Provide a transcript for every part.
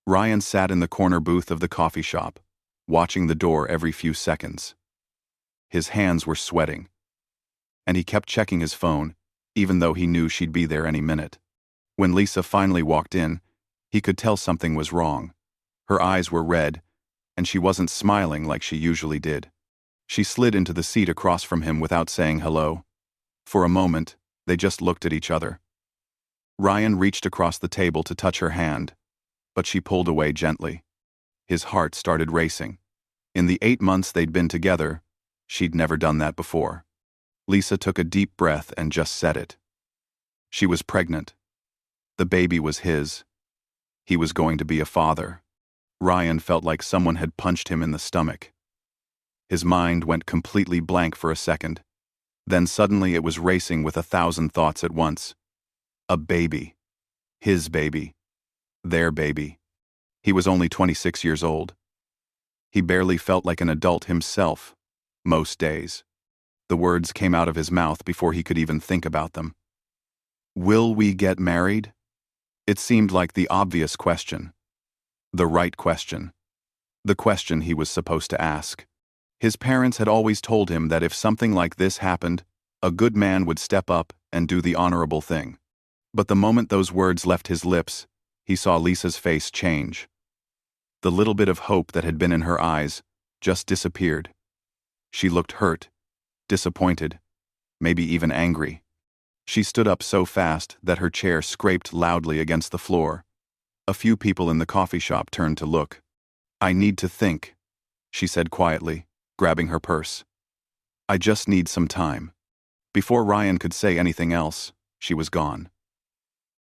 Ryan sat in the corner booth of the coffee shop, watching the door every few seconds. His hands were sweating, and he kept checking his phone, even though he knew she'd be there any minute. When Lisa finally walked in, he could tell something was wrong. Her eyes were red, and she wasn't smiling like she usually did. She slid into the seat across from him without saying hello. For a moment, they just looked at each other. Ryan reached across the table to touch her hand, but she pulled away gently. His heart started racing. In the 8 months they'd been together, she'd never done that before. Lisa took a deep breath and just said it. She was pregnant. The baby was his. He was going to be a father. Ryan felt like someone had punched him in the stomach. His mind went completely blank for a second. Then suddenly it was racing with 1,000 thoughts at once. A baby. His baby. Their baby. He was only 26 years old. He barely felt like an adult himself, most days. The words came out of his mouth before he could even think about them. Will we get married? It seemed like the obvious question. The right question. The question he was supposed to ask. His parents had always told him that if something like this happened, a good man would step up and do the honorable thing. But the moment those words left his lips, he saw Lisa's face change. The little bit of hope that had been in her eyes just disappeared. She looked hurt, disappointed, maybe even angry. She stood up so fast that her chair scraped loudly against the floor. A few people in the coffee shop turned to look. I need to think, she said quietly, grabbing her purse. I just need some time. Before Ryan could say anything else, she was gone.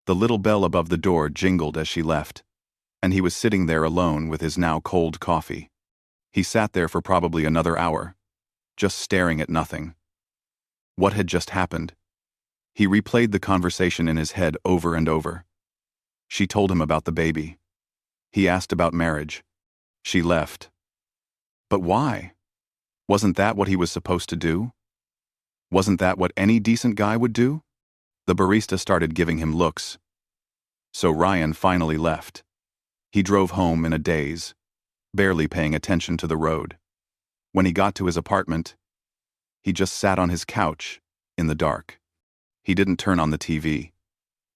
The little bell above the door jingled as she left, and he was sitting there alone with his now cold coffee. He sat there for probably another hour, just staring at nothing. What had just happened? He replayed the conversation in his head over and over. She told him about the baby. He asked about marriage. She left. But why? Wasn't that what he was supposed to do? Wasn't that what any decent guy would do? The barista started giving him looks. So Ryan finally left. He drove home in a daze, barely paying attention to the road. When he got to his apartment, he just sat on his couch, in the dark. He didn't turn on the TV.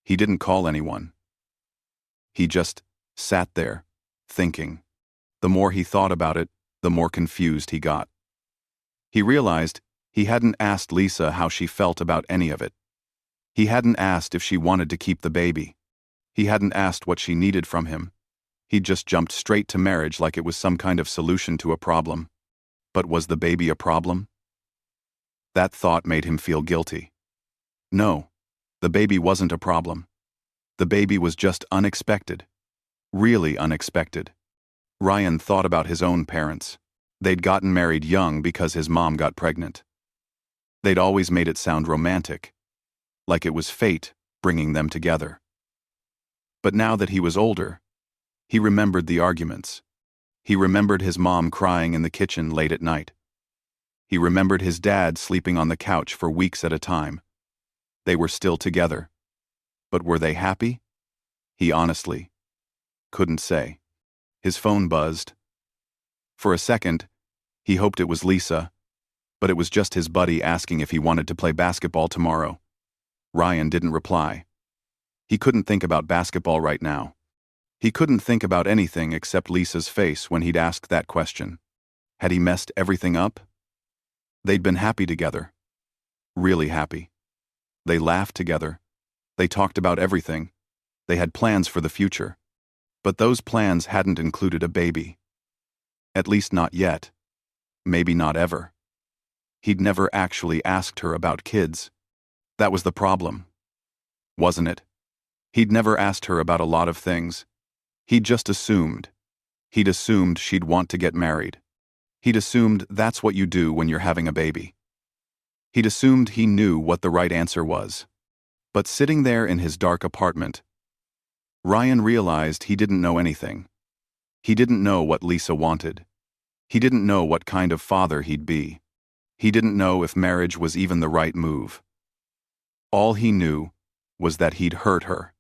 He didn't call anyone. He just sat there, thinking. The more he thought about it, the more confused he got. He realized he hadn't asked Lisa how she felt about any of it. He hadn't asked if she wanted to keep the baby. He hadn't asked what she needed from him. He'd just jumped straight to marriage like it was some kind of solution to a problem. But was the baby a problem? That thought made him feel guilty. No, the baby wasn't a problem. The baby was just unexpected. Really unexpected. Ryan thought about his own parents. They'd gotten married young because his mom got pregnant. They'd always made it sound romantic, like it was fate bringing them together. But now that he was older, he remembered the arguments. He remembered his mom crying in the kitchen late at night. He remembered his dad sleeping on the couch for weeks at a time. They were still together. But were they happy? He honestly couldn't say. His phone buzzed. For a second, he hoped it was Lisa, but it was just his buddy asking if he wanted to play basketball tomorrow. Ryan didn't reply. He couldn't think about basketball right now. He couldn't think about anything except Lisa's face when he'd asked that question. Had he messed everything up? They'd been happy together. Really happy. They laughed together. They talked about everything. They had plans for the future. But those plans hadn't included a baby. At least not yet. Maybe not ever. He'd never actually asked her about kids. That was the problem. Wasn't it? He'd never asked her about a lot of things. He'd just assumed. He'd assumed she'd want to get married. He'd assumed that's what you do when you're having a baby. He'd assumed he knew what the right answer was. But sitting there in his dark apartment, Ryan realized he didn't know anything. He didn't know what Lisa wanted. He didn't know what kind of father he'd be. He didn't know if marriage was even the right move. All he knew was that he'd hurt her,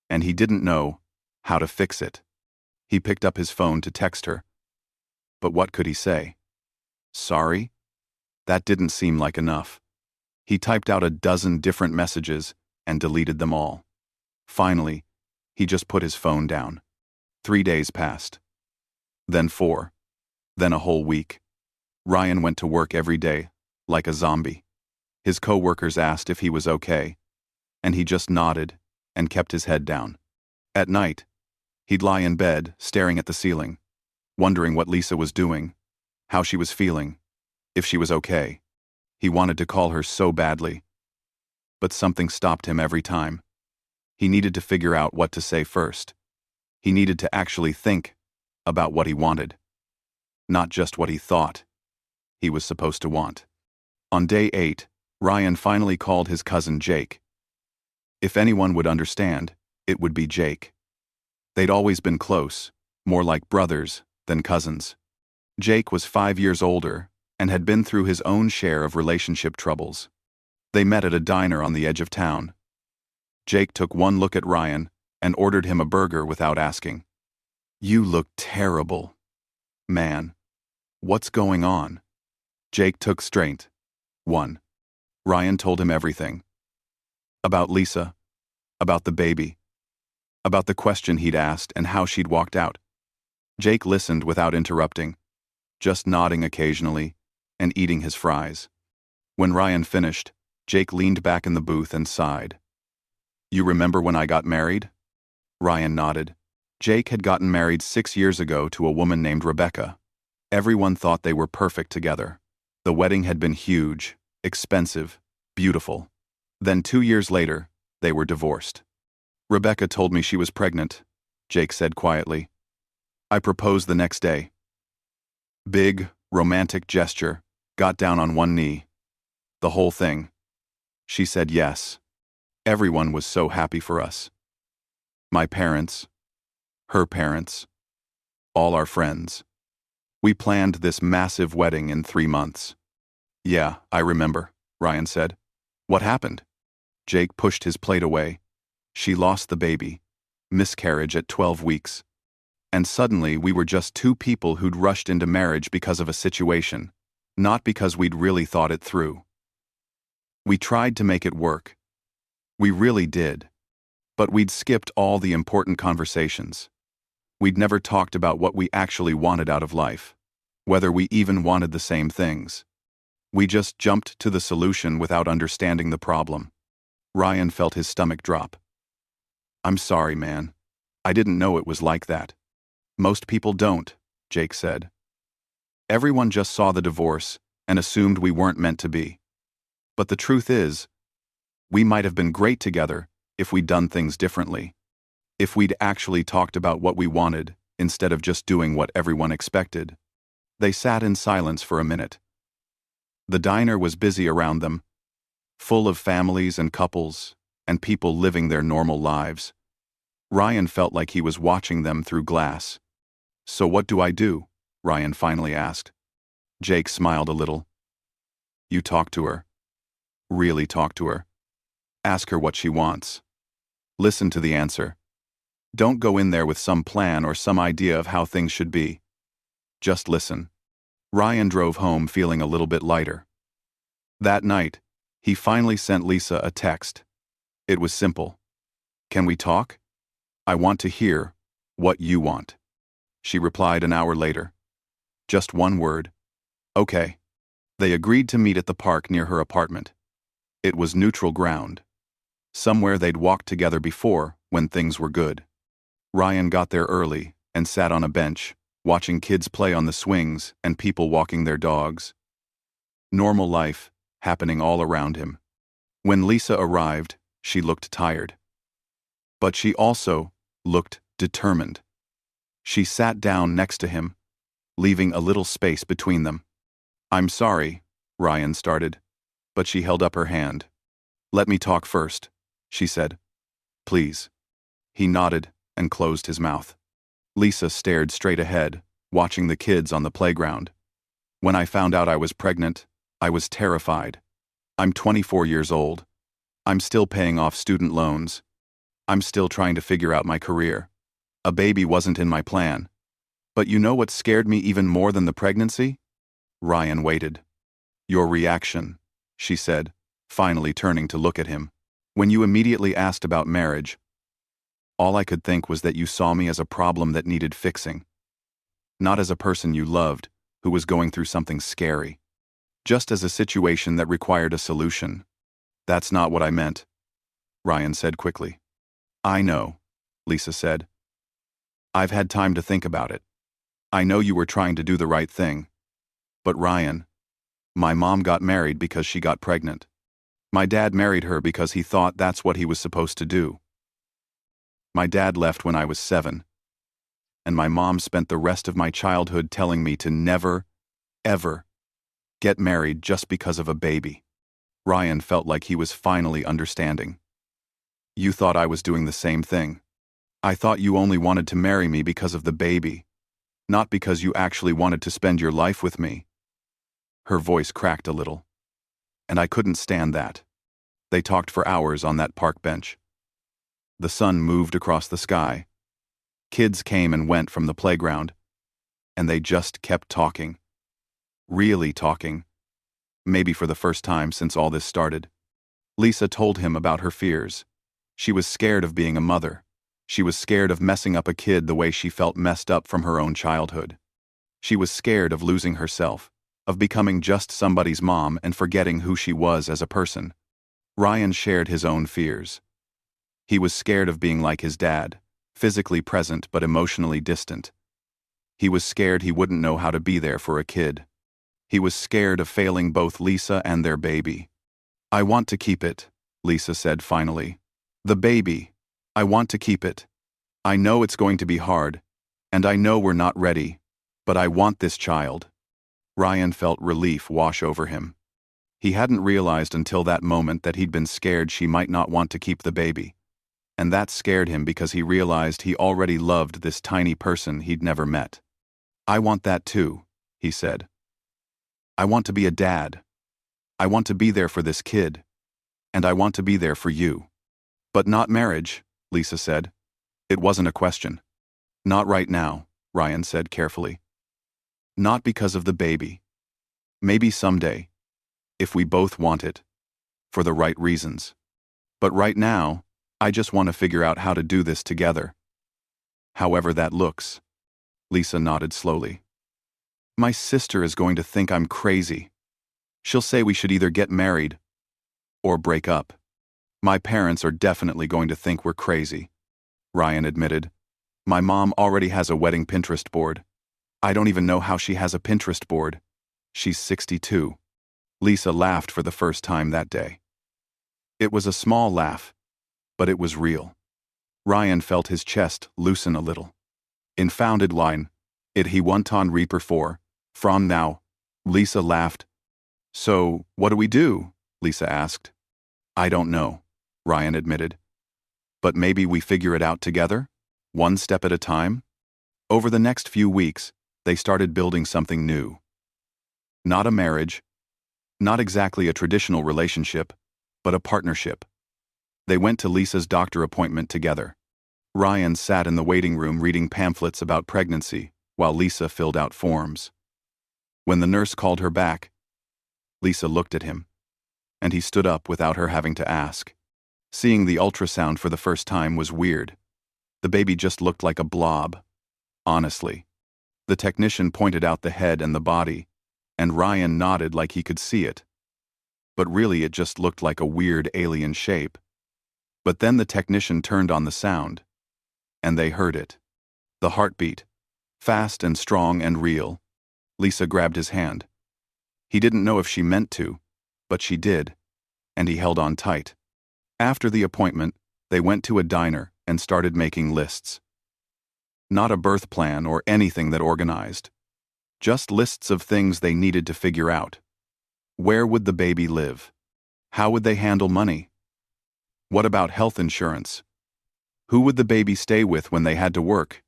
and he didn't know how to fix it. He picked up his phone to text her. But what could he say? Sorry? That didn't seem like enough. He typed out a dozen different messages and deleted them all. Finally, he just put his phone down. 3 days passed. Then 4. Then a whole week. Ryan went to work every day, like a zombie. His co-workers asked if he was okay, and he just nodded and kept his head down. At night, he'd lie in bed, staring at the ceiling, wondering what Lisa was doing, how she was feeling, if she was okay. He wanted to call her so badly. But something stopped him every time. He needed to figure out what to say first. He needed to actually think about what he wanted, not just what he thought he was supposed to want. On day 8, Ryan finally called his cousin Jake. If anyone would understand, it would be Jake. They'd always been close, more like brothers than cousins. Jake was 5 years older and had been through his own share of relationship troubles. They met at a diner on the edge of town. Jake took one look at Ryan and ordered him a burger without asking. "You look terrible. Man, what's going on?" Jake took straight. 1. Ryan told him everything. About Lisa, about the baby, about the question he'd asked and how she'd walked out. Jake listened without interrupting, just nodding occasionally and eating his fries. When Ryan finished, Jake leaned back in the booth and sighed. "You remember when I got married?" Ryan nodded. Jake had gotten married 6 years ago to a woman named Rebecca. Everyone thought they were perfect together. The wedding had been huge, expensive, beautiful. Then 2 years later, they were divorced. "Rebecca told me she was pregnant," Jake said quietly. "I proposed the next day. Big, romantic gesture, got down on one knee. The whole thing. She said yes. Everyone was so happy for us. My parents, her parents, all our friends. We planned this massive wedding in 3 months." "Yeah, I remember," Ryan said. "What happened?" Jake pushed his plate away. "She lost the baby. Miscarriage at 12 weeks. And suddenly we were just 2 people who'd rushed into marriage because of a situation, not because we'd really thought it through. We tried to make it work. We really did. But we'd skipped all the important conversations. We'd never talked about what we actually wanted out of life, whether we even wanted the same things. We just jumped to the solution without understanding the problem." Ryan felt his stomach drop. "I'm sorry, man. I didn't know it was like that." "Most people don't," Jake said. "Everyone just saw the divorce and assumed we weren't meant to be. But the truth is, we might have been great together if we'd done things differently. If we'd actually talked about what we wanted instead of just doing what everyone expected." They sat in silence for a minute. The diner was busy around them, full of families and couples and people living their normal lives. Ryan felt like he was watching them through glass. "So what do I do?" Ryan finally asked. Jake smiled a little. "You talk to her. Really talk to her. Ask her what she wants. Listen to the answer. Don't go in there with some plan or some idea of how things should be. Just listen." Ryan drove home feeling a little bit lighter. That night, he finally sent Lisa a text. It was simple. "Can we talk? I want to hear what you want." She replied an hour later. Just one word. "Okay." They agreed to meet at the park near her apartment. It was neutral ground. Somewhere they'd walked together before when things were good. Ryan got there early and sat on a bench, watching kids play on the swings and people walking their dogs. Normal life happening all around him. When Lisa arrived, she looked tired. But she also looked determined. She sat down next to him, leaving a little space between them. "I'm sorry," Ryan started, but she held up her hand. "Let me talk first," she said. "Please." He nodded and closed his mouth. Lisa stared straight ahead, watching the kids on the playground. "When I found out I was pregnant, I was terrified. I'm 24 years old. I'm still paying off student loans. I'm still trying to figure out my career. A baby wasn't in my plan. But you know what scared me even more than the pregnancy? Ryan waited. Your reaction, she said, finally turning to look at him. When you immediately asked about marriage, all I could think was that you saw me as a problem that needed fixing. Not as a person you loved, who was going through something scary. Just as a situation that required a solution. That's not what I meant, Ryan said quickly. I know, Lisa said. I've had time to think about it. I know you were trying to do the right thing. But Ryan, my mom got married because she got pregnant. My dad married her because he thought that's what he was supposed to do. My dad left when I was 7. And my mom spent the rest of my childhood telling me to never, ever, get married just because of a baby. Ryan felt like he was finally understanding. You thought I was doing the same thing. I thought you only wanted to marry me because of the baby, not because you actually wanted to spend your life with me. Her voice cracked a little. And I couldn't stand that. They talked for hours on that park bench. The sun moved across the sky. Kids came and went from the playground. And they just kept talking. Really talking. Maybe for the first time since all this started. Lisa told him about her fears. She was scared of being a mother. She was scared of messing up a kid the way she felt messed up from her own childhood. She was scared of losing herself, of becoming just somebody's mom and forgetting who she was as a person. Ryan shared his own fears. He was scared of being like his dad, physically present but emotionally distant. He was scared he wouldn't know how to be there for a kid. He was scared of failing both Lisa and their baby. I want to keep it, Lisa said finally. The baby. I want to keep it. I know it's going to be hard, and I know we're not ready, but I want this child. Ryan felt relief wash over him. He hadn't realized until that moment that he'd been scared she might not want to keep the baby. And that scared him because he realized he already loved this tiny person he'd never met. I want that too, he said. I want to be a dad. I want to be there for this kid. And I want to be there for you. But not marriage, Lisa said. It wasn't a question. Not right now, Ryan said carefully. Not because of the baby. Maybe someday. If we both want it. For the right reasons. But right now, I just want to figure out how to do this together. However that looks. Lisa nodded slowly. My sister is going to think I'm crazy. She'll say we should either get married or break up. My parents are definitely going to think we're crazy, Ryan admitted. My mom already has a wedding Pinterest board. I don't even know how she has a Pinterest board. She's 62. Lisa laughed for the first time that day. It was a small laugh, but it was real. Ryan felt his chest loosen a little. In founded line, it he want on Reaper 4, from now. Lisa laughed. So, what do we do? Lisa asked. I don't know, Ryan admitted. But maybe we figure it out together? One step at a time? Over the next few weeks, they started building something new. Not a marriage, not exactly a traditional relationship, but a partnership. They went to Lisa's doctor appointment together. Ryan sat in the waiting room reading pamphlets about pregnancy, while Lisa filled out forms. When the nurse called her back, Lisa looked at him, and he stood up without her having to ask. Seeing the ultrasound for the first time was weird. The baby just looked like a blob. Honestly. The technician pointed out the head and the body, and Ryan nodded like he could see it. But really it just looked like a weird alien shape. But then the technician turned on the sound, and they heard it. The heartbeat, fast and strong and real. Lisa grabbed his hand. He didn't know if she meant to, but she did, and he held on tight. After the appointment, they went to a diner and started making lists. Not a birth plan or anything that organized. Just lists of things they needed to figure out. Where would the baby live? How would they handle money? What about health insurance? Who would the baby stay with when they had to work?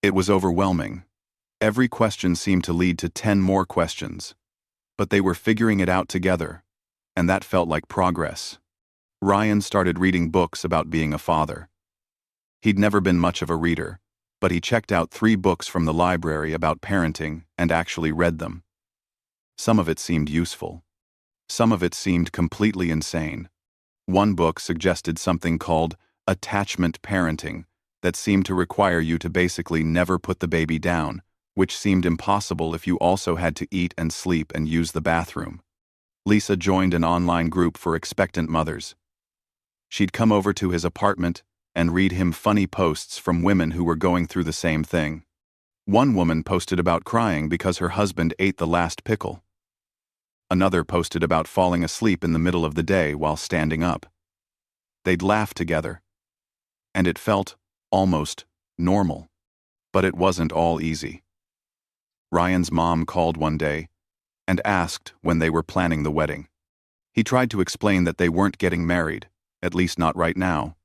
It was overwhelming. Every question seemed to lead to 10 more questions. But they were figuring it out together, and that felt like progress. Ryan started reading books about being a father. He'd never been much of a reader, but he checked out 3 books from the library about parenting and actually read them. Some of it seemed useful. Some of it seemed completely insane. One book suggested something called attachment parenting that seemed to require you to basically never put the baby down, which seemed impossible if you also had to eat and sleep and use the bathroom. Lisa joined an online group for expectant mothers. She'd come over to his apartment and read him funny posts from women who were going through the same thing. One woman posted about crying because her husband ate the last pickle. Another posted about falling asleep in the middle of the day while standing up. They'd laugh together. And it felt almost normal. But it wasn't all easy. Ryan's mom called one day and asked when they were planning the wedding. He tried to explain that they weren't getting married, at least not right now.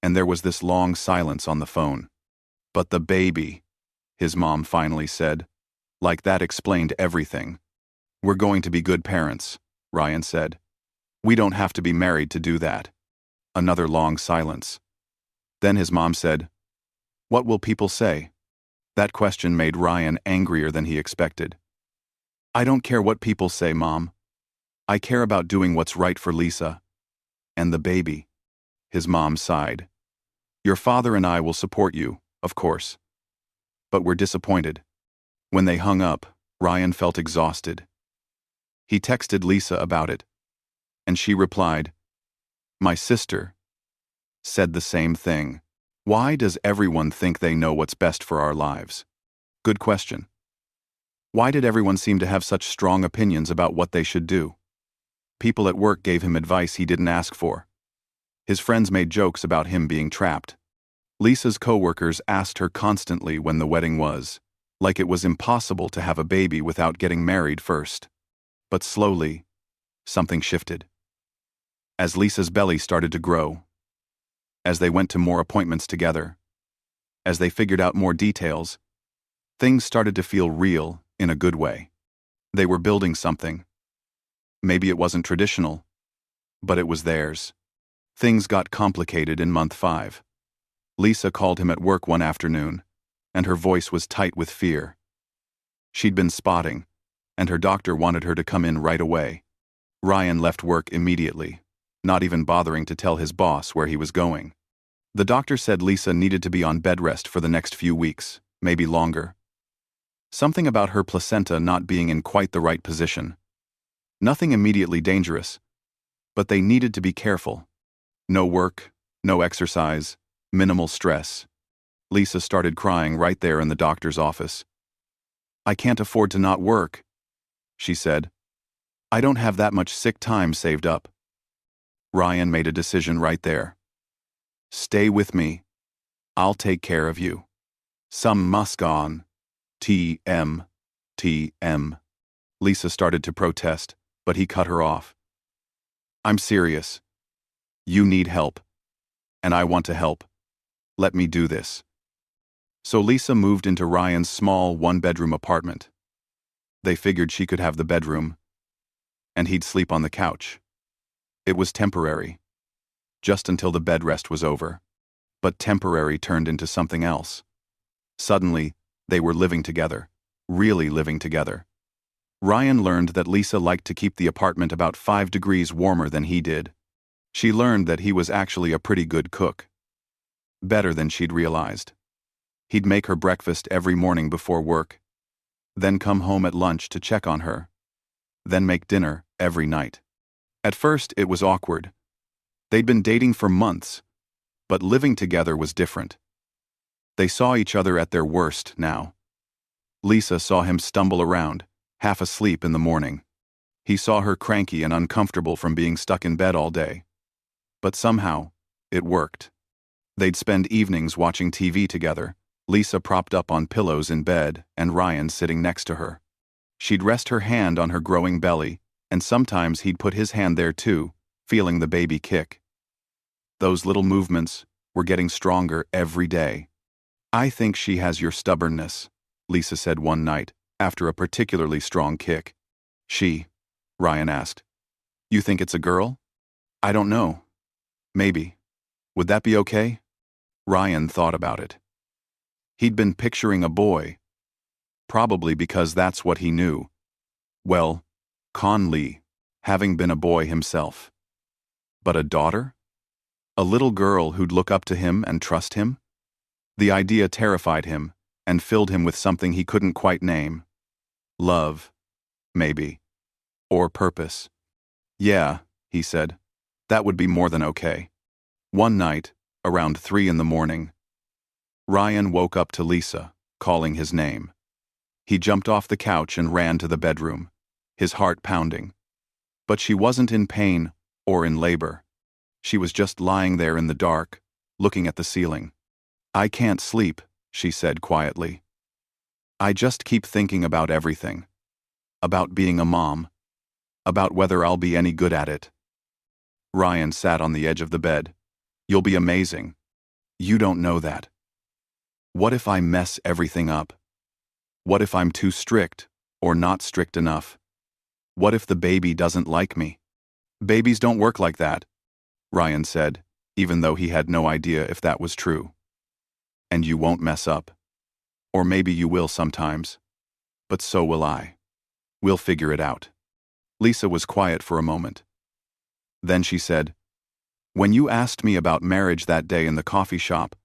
And there was this long silence on the phone. "But the baby," his mom finally said. Like that explained everything. "We're going to be good parents," Ryan said. "We don't have to be married to do that." Another long silence. Then his mom said, "What will people say?" That question made Ryan angrier than he expected. "I don't care what people say, Mom. I care about doing what's right for Lisa. And the baby." His mom sighed. "Your father and I will support you, of course. But we're disappointed." When they hung up, Ryan felt exhausted. He texted Lisa about it, and she replied, "My sister said the same thing. Why does everyone think they know what's best for our lives?" Good question. Why did everyone seem to have such strong opinions about what they should do? People at work gave him advice he didn't ask for. His friends made jokes about him being trapped. Lisa's coworkers asked her constantly when the wedding was, like it was impossible to have a baby without getting married first. But slowly, something shifted. As Lisa's belly started to grow, as they went to more appointments together, as they figured out more details, things started to feel real in a good way. They were building something. Maybe it wasn't traditional, but it was theirs. Things got complicated in month 5. Lisa called him at work one afternoon, and her voice was tight with fear. She'd been spotting, and her doctor wanted her to come in right away. Ryan left work immediately, not even bothering to tell his boss where he was going. The doctor said Lisa needed to be on bed rest for the next few weeks, maybe longer. Something about her placenta not being in quite the right position. Nothing immediately dangerous, but they needed to be careful. No work, no exercise, minimal stress. Lisa started crying right there in the doctor's office. "I can't afford to not work," she said. "I don't have that much sick time saved up." Ryan made a decision right there. "Stay with me. I'll take care of you. Some musk on. TM. Lisa started to protest, but he cut her off. "I'm serious. You need help. And I want to help. Let me do this." So Lisa moved into Ryan's small one-bedroom apartment. They figured she could have the bedroom, and he'd sleep on the couch. It was temporary, just until the bed rest was over. But temporary turned into something else. Suddenly, they were living together, really living together. Ryan learned that Lisa liked to keep the apartment about 5 degrees warmer than he did. She learned that he was actually a pretty good cook. Better than she'd realized. He'd make her breakfast every morning before work, then come home at lunch to check on her, then make dinner every night. At first, it was awkward. They'd been dating for months, but living together was different. They saw each other at their worst now. Lisa saw him stumble around, half asleep in the morning. He saw her cranky and uncomfortable from being stuck in bed all day. But somehow, it worked. They'd spend evenings watching TV together, Lisa propped up on pillows in bed and Ryan sitting next to her. She'd rest her hand on her growing belly, and sometimes he'd put his hand there too, feeling the baby kick. Those little movements were getting stronger every day. "I think she has your stubbornness," Lisa said one night, after a particularly strong kick. "She?" Ryan asked. "You think it's a girl?" "I don't know. Maybe. Would that be okay?" Ryan thought about it. He'd been picturing a boy, probably because that's what he knew. Well, Con Lee, having been a boy himself. But a daughter? A little girl who'd look up to him and trust him? The idea terrified him and filled him with something he couldn't quite name. Love, maybe. Or purpose. Yeah, he said. That would be more than okay. One night, around 3 in the morning, Ryan woke up to Lisa, calling his name. He jumped off the couch and ran to the bedroom, his heart pounding. But she wasn't in pain or in labor. She was just lying there in the dark, looking at the ceiling. I can't sleep, she said quietly. I just keep thinking about everything. About being a mom. About whether I'll be any good at it. Ryan sat on the edge of the bed. You'll be amazing. You don't know that. What if I mess everything up? What if I'm too strict, or not strict enough? What if the baby doesn't like me? Babies don't work like that, Ryan said, even though he had no idea if that was true. And you won't mess up. Or maybe you will sometimes. But so will I. We'll figure it out. Lisa was quiet for a moment. Then she said, When you asked me about marriage that day in the coffee shop,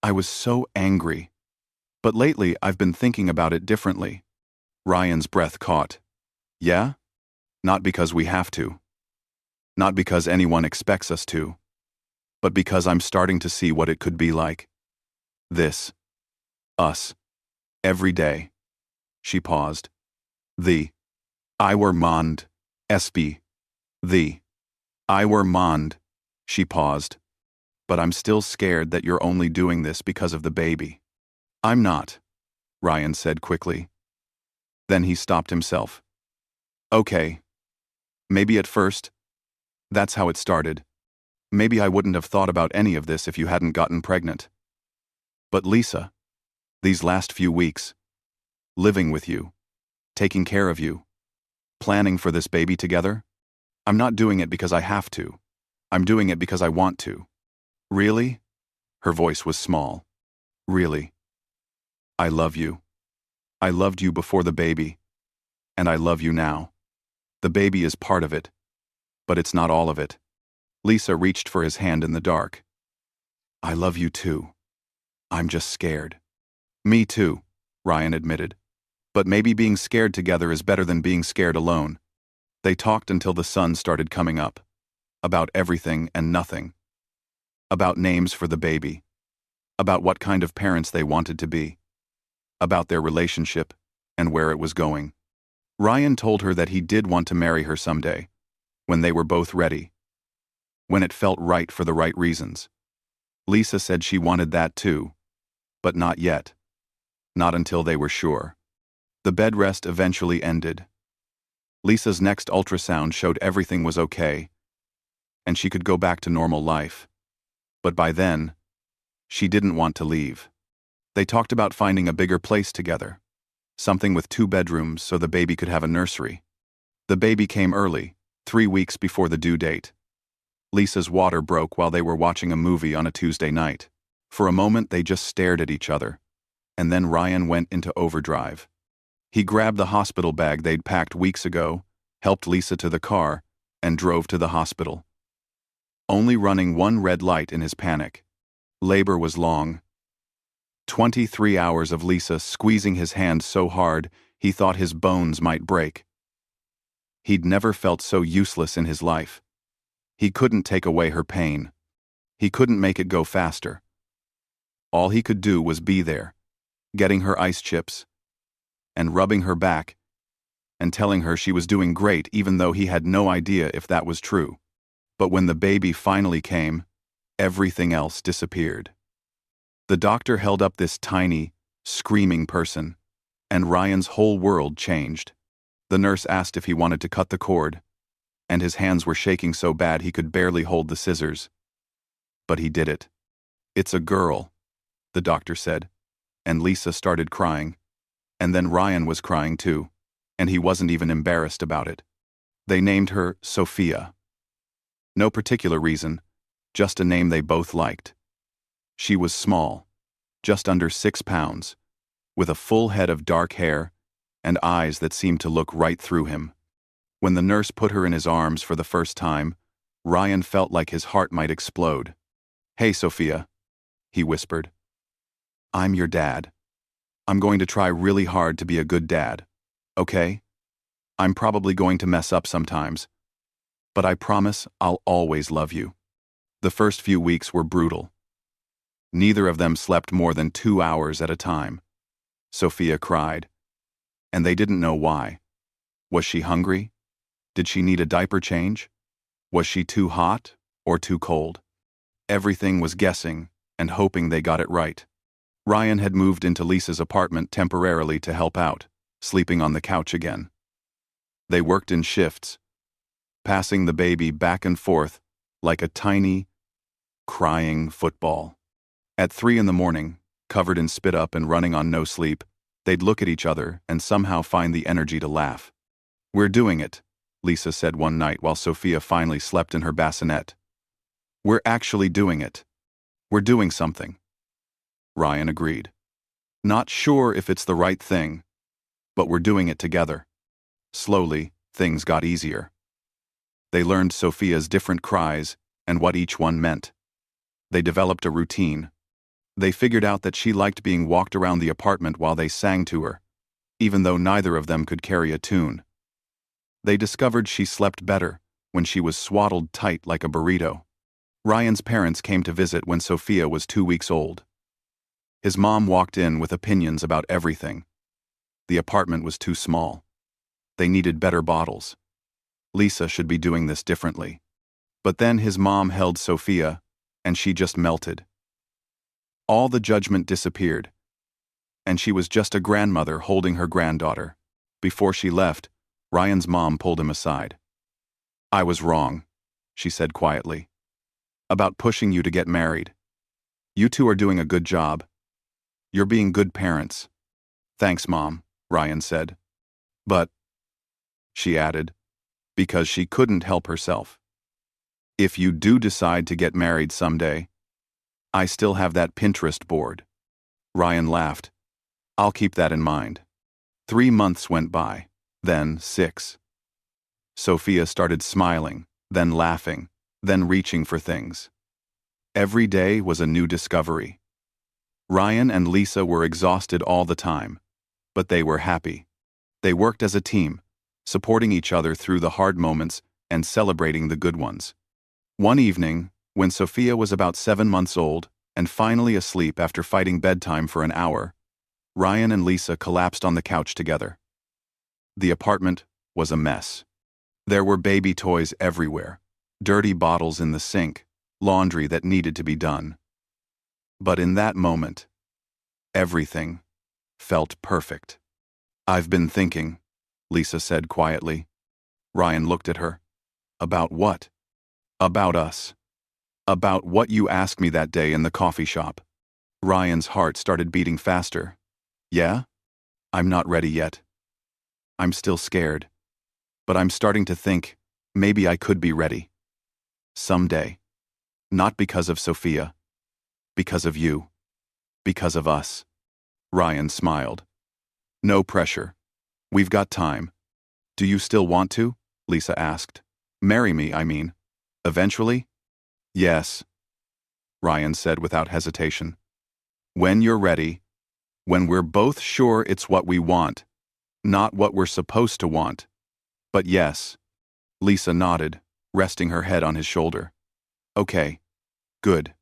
I was so angry. But lately I've been thinking about it differently. Ryan's breath caught. Yeah? Not because we have to. Not because anyone expects us to. But because I'm starting to see what it could be like. This. Us. Every day. She paused. I were mond. SB. I were mond. She paused. But I'm still scared that you're only doing this because of the baby. I'm not, Ryan said quickly. Then he stopped himself. Okay. Maybe at first. That's how it started. Maybe I wouldn't have thought about any of this if you hadn't gotten pregnant. But Lisa, these last few weeks, living with you, taking care of you, planning for this baby together, I'm not doing it because I have to. I'm doing it because I want to. Really? Her voice was small. Really? I love you. I loved you before the baby. And I love you now. The baby is part of it. But it's not all of it. Lisa reached for his hand in the dark. I love you too. I'm just scared. Me too, Ryan admitted. But maybe being scared together is better than being scared alone. They talked until the sun started coming up. About everything and nothing. About names for the baby. About what kind of parents they wanted to be. About their relationship and where it was going. Ryan told her that he did want to marry her someday, when they were both ready. When it felt right for the right reasons. Lisa said she wanted that too, but not yet. Not until they were sure. The bed rest eventually ended. Lisa's next ultrasound showed everything was okay, and she could go back to normal life. But by then, she didn't want to leave. They talked about finding a bigger place together. Something with 2 bedrooms so the baby could have a nursery. The baby came early, 3 weeks before the due date. Lisa's water broke while they were watching a movie on a Tuesday night. For a moment they just stared at each other, and then Ryan went into overdrive. He grabbed the hospital bag they'd packed weeks ago, helped Lisa to the car, and drove to the hospital. Only running one red light in his panic. Labor was long. 23 hours of Lisa squeezing his hand so hard he thought his bones might break. He'd never felt so useless in his life. He couldn't take away her pain. He couldn't make it go faster. All he could do was be there, getting her ice chips, and rubbing her back, and telling her she was doing great even though he had no idea if that was true. But when the baby finally came, everything else disappeared. The doctor held up this tiny, screaming person, and Ryan's whole world changed. The nurse asked if he wanted to cut the cord, and his hands were shaking so bad he could barely hold the scissors. But he did it. It's a girl, the doctor said, and Lisa started crying. And then Ryan was crying too, and he wasn't even embarrassed about it. They named her Sophia. No particular reason, just a name they both liked. She was small, just under 6 pounds, with a full head of dark hair and eyes that seemed to look right through him. When the nurse put her in his arms for the first time, Ryan felt like his heart might explode. "Hey, Sophia," he whispered. "I'm your dad. I'm going to try really hard to be a good dad, okay? I'm probably going to mess up sometimes, but I promise I'll always love you." The first few weeks were brutal. Neither of them slept more than 2 hours at a time. Sophia cried, and they didn't know why. Was she hungry? Did she need a diaper change? Was she too hot or too cold? Everything was guessing and hoping they got it right. Ryan had moved into Lisa's apartment temporarily to help out, sleeping on the couch again. They worked in shifts, passing the baby back and forth like a tiny, crying football. At 3 in the morning, covered in spit up and running on no sleep, they'd look at each other and somehow find the energy to laugh. "We're doing it," Lisa said one night while Sophia finally slept in her bassinet. "We're actually doing it. We're doing something." Ryan agreed. "Not sure if it's the right thing, but we're doing it together." Slowly, things got easier. They learned Sophia's different cries and what each one meant. They developed a routine. They figured out that she liked being walked around the apartment while they sang to her, even though neither of them could carry a tune. They discovered she slept better when she was swaddled tight like a burrito. Ryan's parents came to visit when Sophia was 2 weeks old. His mom walked in with opinions about everything. The apartment was too small. They needed better bottles. Lisa should be doing this differently. But then his mom held Sophia, and she just melted. All the judgment disappeared, and she was just a grandmother holding her granddaughter. Before she left, Ryan's mom pulled him aside. "I was wrong," she said quietly, "about pushing you to get married. You two are doing a good job. You're being good parents." "Thanks, Mom," Ryan said. "But," she added, because she couldn't help herself, "if you do decide to get married someday, I still have that Pinterest board." Ryan laughed. "I'll keep that in mind." 3 months went by, then 6. Sophia started smiling, then laughing, then reaching for things. Every day was a new discovery. Ryan and Lisa were exhausted all the time, but they were happy. They worked as a team, supporting each other through the hard moments and celebrating the good ones. One evening, when Sophia was about 7 months old and finally asleep after fighting bedtime for an hour, Ryan and Lisa collapsed on the couch together. The apartment was a mess. There were baby toys everywhere, dirty bottles in the sink, laundry that needed to be done. But in that moment, everything felt perfect. "I've been thinking," Lisa said quietly. Ryan looked at her. "About what?" "About us. About what you asked me that day in the coffee shop." Ryan's heart started beating faster. "Yeah? I'm not ready yet. I'm still scared. But I'm starting to think maybe I could be ready. Someday. Not because of Sophia. Because of you. Because of us." Ryan smiled. "No pressure. We've got time. Do you still want to?" Lisa asked. "Marry me, I mean. Eventually?" "Yes," Ryan said without hesitation. "When you're ready. When we're both sure it's what we want. Not what we're supposed to want. But yes." Lisa nodded, resting her head on his shoulder. "Okay. Good."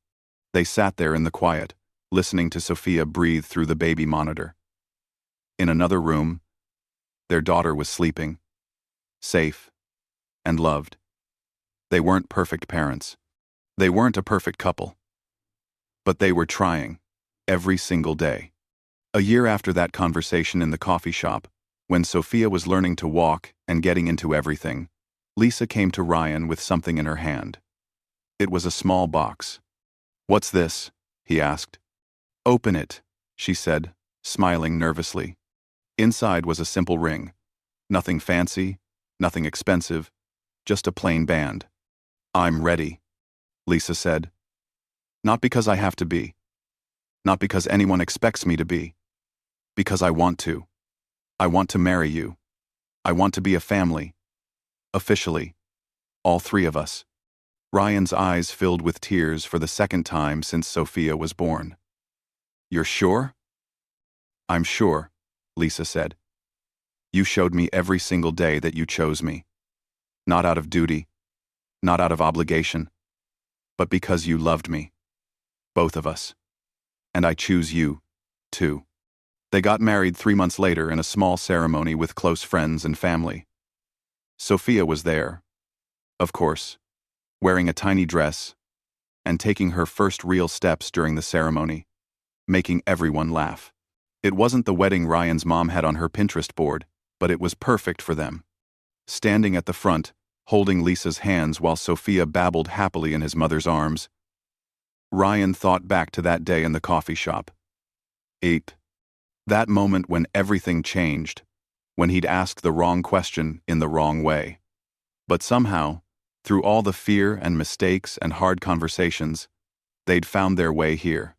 They sat there in the quiet, listening to Sophia breathe through the baby monitor. In another room, their daughter was sleeping, safe, and loved. They weren't perfect parents. They weren't a perfect couple. But they were trying, every single day. A year after that conversation in the coffee shop, when Sophia was learning to walk and getting into everything, Lisa came to Ryan with something in her hand. It was a small box. "What's this?" he asked. "Open it," she said, smiling nervously. Inside was a simple ring. Nothing fancy, nothing expensive, just a plain band. "I'm ready," Lisa said. "Not because I have to be. Not because anyone expects me to be. Because I want to. I want to marry you. I want to be a family. Officially. All three of us. Ryan's eyes filled with tears for the second time since Sophia was born. You're sure? I'm sure, Lisa said. You showed me every single day that you chose me. Not out of duty, not out of obligation, but because you loved me. Both of us. And I choose you, too. They got married 3 months later in a small ceremony with close friends and family. Sophia was there, of course, wearing a tiny dress and taking her first real steps during the ceremony, making everyone laugh. It wasn't the wedding Ryan's mom had on her Pinterest board, but it was perfect for them. Standing at the front, holding Lisa's hands while Sophia babbled happily in his mother's arms, Ryan thought back to that day in the coffee shop. That moment when everything changed, when he'd asked the wrong question in the wrong way. But somehow, through all the fear and mistakes and hard conversations, they'd found their way here.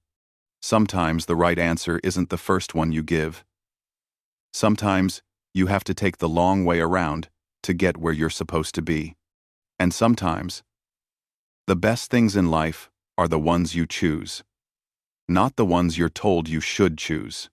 Sometimes the right answer isn't the first one you give. Sometimes you have to take the long way around to get where you're supposed to be. And sometimes, the best things in life are the ones you choose, not the ones you're told you should choose.